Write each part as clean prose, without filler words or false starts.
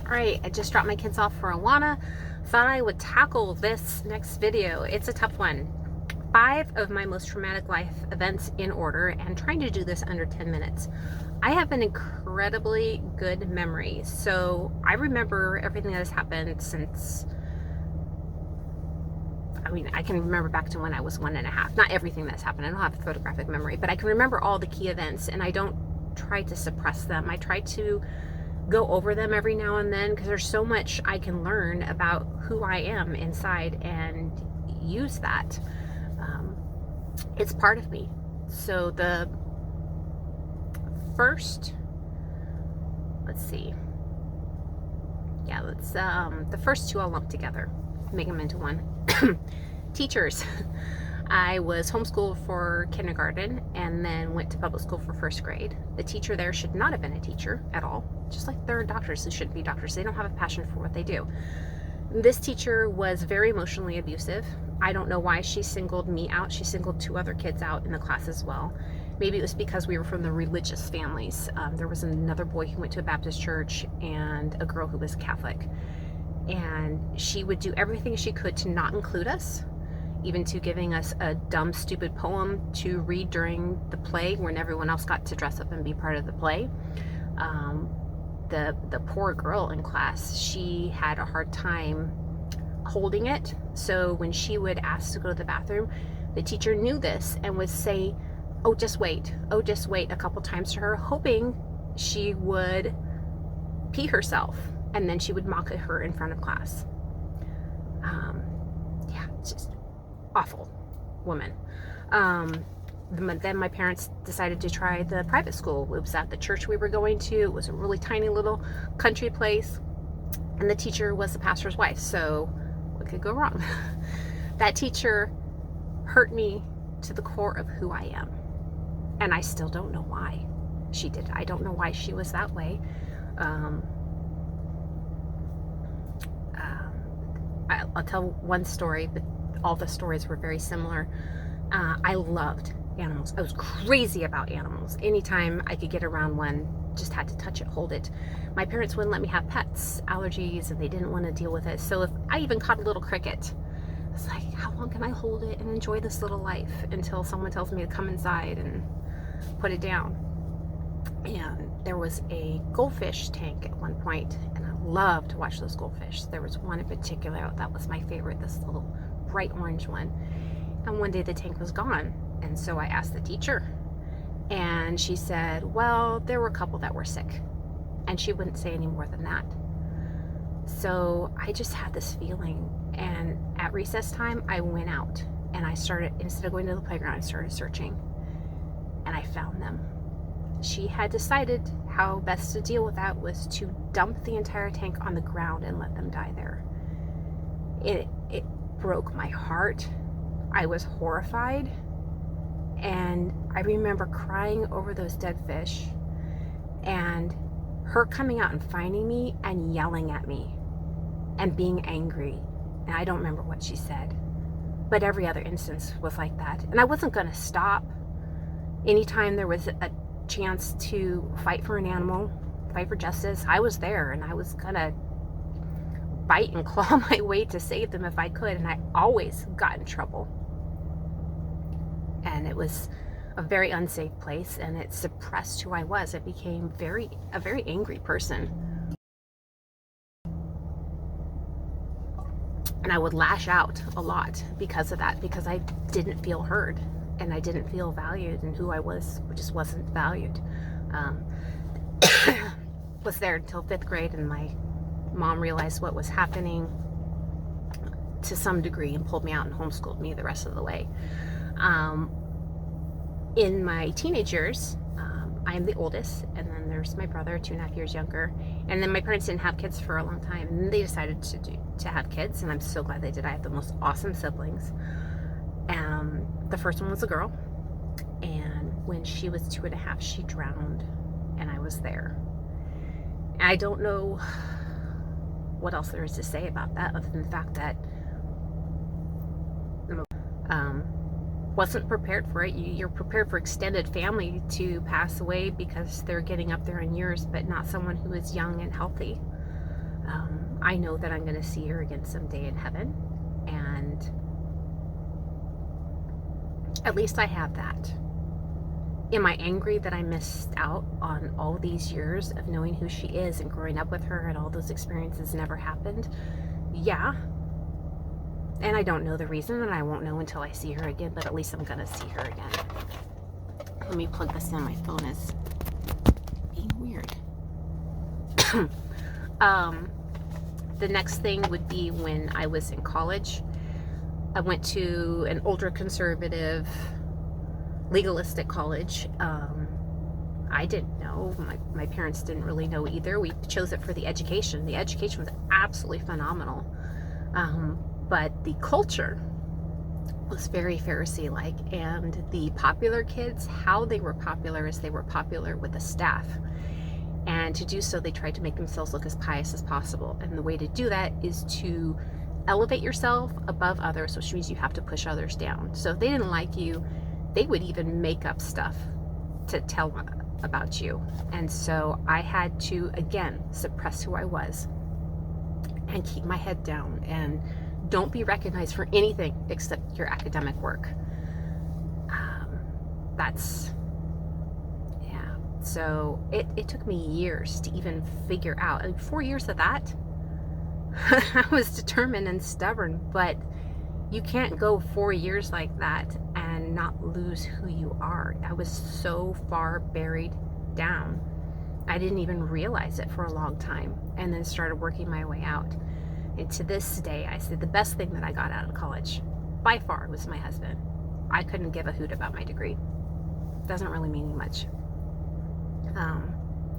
Alright, I just dropped my kids off for Awana. Thought I would tackle this next video. It's a tough one. 5 of my most traumatic life events in order, and trying to do this under 10 minutes. I have an incredibly good memory, so I remember everything that has happened since, I can remember back to when I was 1.5. Not everything that's happened. I don't have a photographic memory, but I can remember all the key events, and I don't try to suppress them. I try to go over them every now and then, because there's so much I can learn about who I am inside and use that. It's part of me. So the first, let's see. Yeah, let's, the first two I'll lump together, make them into one. Teachers. I was homeschooled for kindergarten and then went to public school for first grade. The teacher there should not have been a teacher at all, just like there are doctors who shouldn't be doctors. They don't have a passion for what they do. This teacher was very emotionally abusive. I don't know why she singled me out. She singled 2 other kids out in the class as well. Maybe it was because we were from the religious families. There was another boy who went to a Baptist church and a girl who was Catholic. And she would do everything she could to not include us, even to giving us a dumb, stupid poem to read during the play when everyone else got to dress up and be part of the play. The poor girl in class, she had a hard time holding it. So when she would ask to go to the bathroom, the teacher knew this and would say, "Oh, just wait. Oh, just wait," a couple times to her, hoping she would pee herself. And then she would mock at her in front of class. Yeah, just awful woman. Then my parents decided to try the private school. It was at the church we were going to. It was a really tiny little country place, and the teacher was the pastor's wife, so what could go wrong? That teacher hurt me to the core of who I am, and I still don't know why she did it. I don't know why she was that way. I'll tell one story, but all the stories were very similar. I loved animals. I was crazy about animals. Anytime I could get around one, just had to touch it, hold it. My parents wouldn't let me have pets, allergies, and they didn't want to deal with it. So if I even caught a little cricket, it's like, how long can I hold it and enjoy this little life until someone tells me to come inside and put it down? And there was a goldfish tank at one point, and I loved to watch those goldfish. There was one in particular that was my favorite, this little bright orange one. And one day the tank was gone, and so I asked the teacher, and she said, well, there were a couple that were sick, and she wouldn't say any more than that. So I just had this feeling, and at recess time I went out and I started, instead of going to the playground, I started searching, and I found them. She had decided how best to deal with that was to dump the entire tank on the ground and let them die there. It broke my heart. I was horrified, and I remember crying over those dead fish and her coming out and finding me and yelling at me and being angry. And I don't remember what she said, but every other instance was like that. And I wasn't going to stop. Anytime there was a chance to fight for an animal, fight for justice, I was there, and I was gonna bite and claw my way to save them if I could, and I always got in trouble. And it was a very unsafe place, and it suppressed who I was. It became a very angry person. And I would lash out a lot because of that, because I didn't feel heard. And I didn't feel valued, and who I was just wasn't valued. Was there until 5th grade, and my mom realized what was happening to some degree and pulled me out and homeschooled me the rest of the way. In my teenage years, I am the oldest, and then there's my brother, 2.5 years younger, and then my parents didn't have kids for a long time, and they decided to have kids, and I'm so glad they did. I have the most awesome siblings. The first one was a girl, and when she was 2.5, she drowned, and I was there. And I don't know what else there is to say about that, other than the fact that wasn't prepared for it. You're prepared for extended family to pass away because they're getting up there in years, but not someone who is young and healthy. I know that I'm going to see her again someday in heaven, and at least I have that. Am I angry that I missed out on all these years of knowing who she is and growing up with her and all those experiences never happened? Yeah. And I don't know the reason, and I won't know until I see her again, but at least I'm going to see her again. Let me plug this in. My phone is being weird. The next thing would be when I was in college. I went to an ultra conservative, legalistic college. I didn't know. My parents didn't really know either. We chose it for the education. The education was absolutely phenomenal. But the culture was very Pharisee-like, and the popular kids, how they were popular is they were popular with the staff. And to do so, they tried to make themselves look as pious as possible. And the way to do that is to elevate yourself above others, which means you have to push others down. So if they didn't like you, they would even make up stuff to tell about you. And so I had to, again, suppress who I was and keep my head down and don't be recognized for anything except your academic work. So it took me years to even figure out. And 4 years of that, I was determined and stubborn, but you can't go 4 years like that and not lose who you are. I was so far buried down. I didn't even realize it for a long time, and then started working my way out. And to this day, I say the best thing that I got out of college, by far, was my husband. I couldn't give a hoot about my degree. Doesn't really mean much.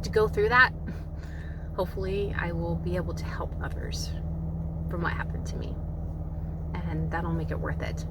To go through that, hopefully I will be able to help others from what happened to me, and that'll make it worth it.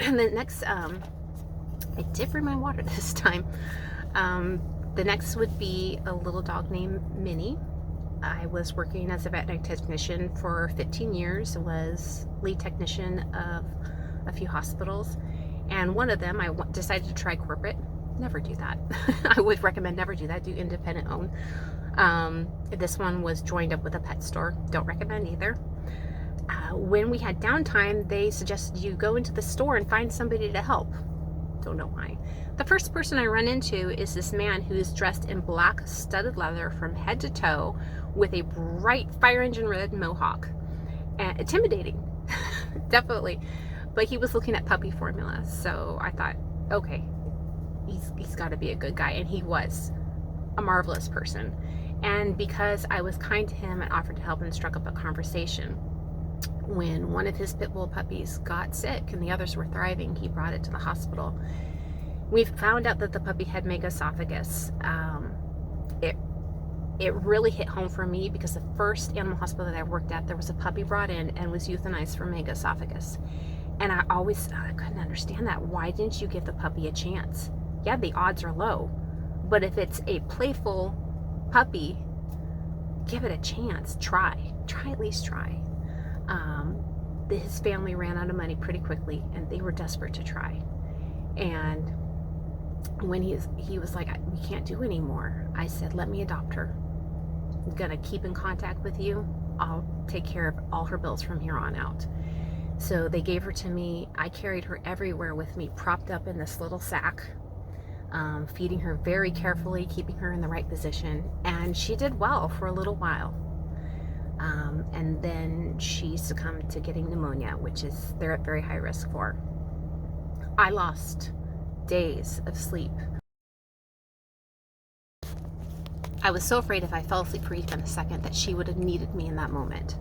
And then next, I did bring my water this time. The next would be a little dog named Minnie. I was working as a veterinary technician for 15 years, was lead technician of a few hospitals, and one of them I decided to try corporate. Never do that. I would recommend never do that. Do independent own. This one was joined up with a pet store. Don't recommend either. When we had downtime, they suggested you go into the store and find somebody to help. Don't know why. The first person I run into is this man who is dressed in black studded leather from head to toe with a bright fire engine red mohawk. Intimidating, definitely. But he was looking at puppy formula, so I thought, okay, he's got to be a good guy, and he was a marvelous person. And because I was kind to him and offered to help him, struck up a conversation. When one of his pit bull puppies got sick and the others were thriving, he brought it to the hospital. We found out that the puppy had megaesophagus. It really hit home for me because the first animal hospital that I worked at, there was a puppy brought in and was euthanized for megaesophagus. And I couldn't understand that. Why didn't you give the puppy a chance? Yeah, the odds are low, but if it's a playful puppy, give it a chance. Try at least try. His family ran out of money pretty quickly, and they were desperate to try. And when he was like, we can't do anymore, I said, let me adopt her. I'm gonna keep in contact with you. I'll take care of all her bills from here on out. So they gave her to me. I carried her everywhere with me, propped up in this little sack, feeding her very carefully, keeping her in the right position, and she did well for a little while. And then she succumbed to getting pneumonia, which is they're at very high risk for. I lost days of sleep. I was so afraid if I fell asleep for even a second that she would have needed me in that moment.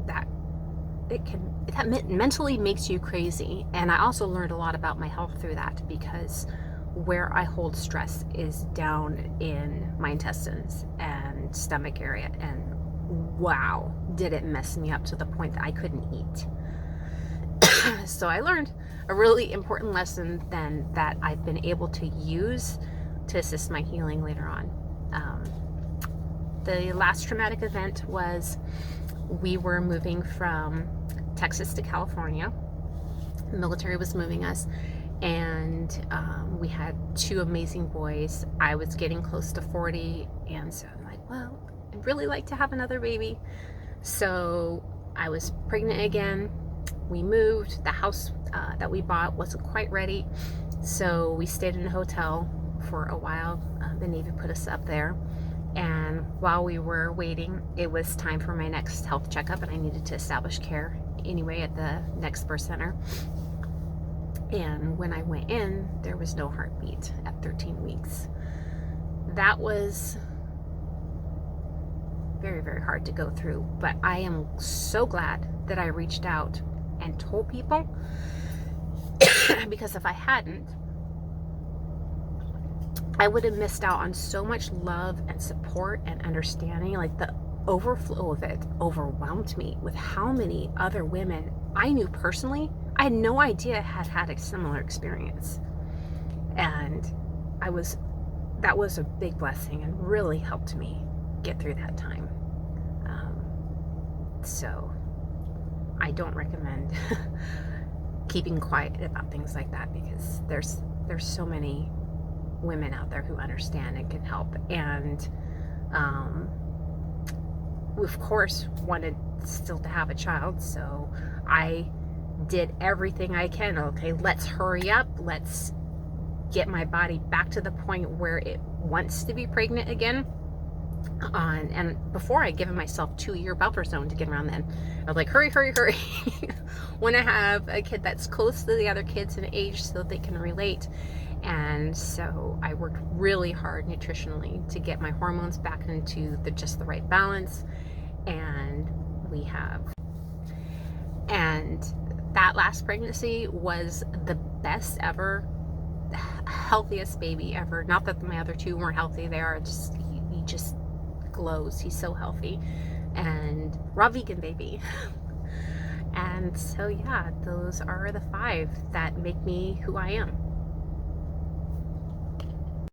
That mentally makes you crazy. And I also learned a lot about my health through that, because where I hold stress is down in my intestines and stomach area, and wow, did it mess me up to the point that I couldn't eat. So I learned a really important lesson then that I've been able to use to assist my healing later on. The last traumatic event was we were moving from Texas to California. The military was moving us, And we had 2 amazing boys. I was getting close to 40, and so I'm like, well, I'd really like to have another baby. So I was pregnant again. We moved. The house that we bought wasn't quite ready, so we stayed in a hotel for a while. The Navy put us up there, and while we were waiting, it was time for my next health checkup, and I needed to establish care anyway at the next birth center. And when I went in, there was no heartbeat at 13 weeks. That was very, very hard to go through, but I am so glad that I reached out and told people, because if I hadn't, I would have missed out on so much love and support and understanding. Like, the overflow of it overwhelmed me with how many other women I knew personally. I had no idea had a similar experience, and that was a big blessing and really helped me get through that time. So I don't recommend keeping quiet about things like that, because there's so many women out there who understand and can help, and of course wanted still to have a child, so I did everything I can. Okay, let's hurry up, let's get my body back to the point where it wants to be pregnant again. And before, I'd given myself 2-year buffer zone to get around then. I was like, hurry want to have a kid that's close to the other kids in age so that they can relate. And so I worked really hard nutritionally to get my hormones back into just the right balance, and we have. And that last pregnancy was the best ever, healthiest baby ever. Not that my other 2 weren't healthy. They are just, he just glows. He's so healthy, and raw vegan baby. And so yeah, those are the 5 that make me who I am.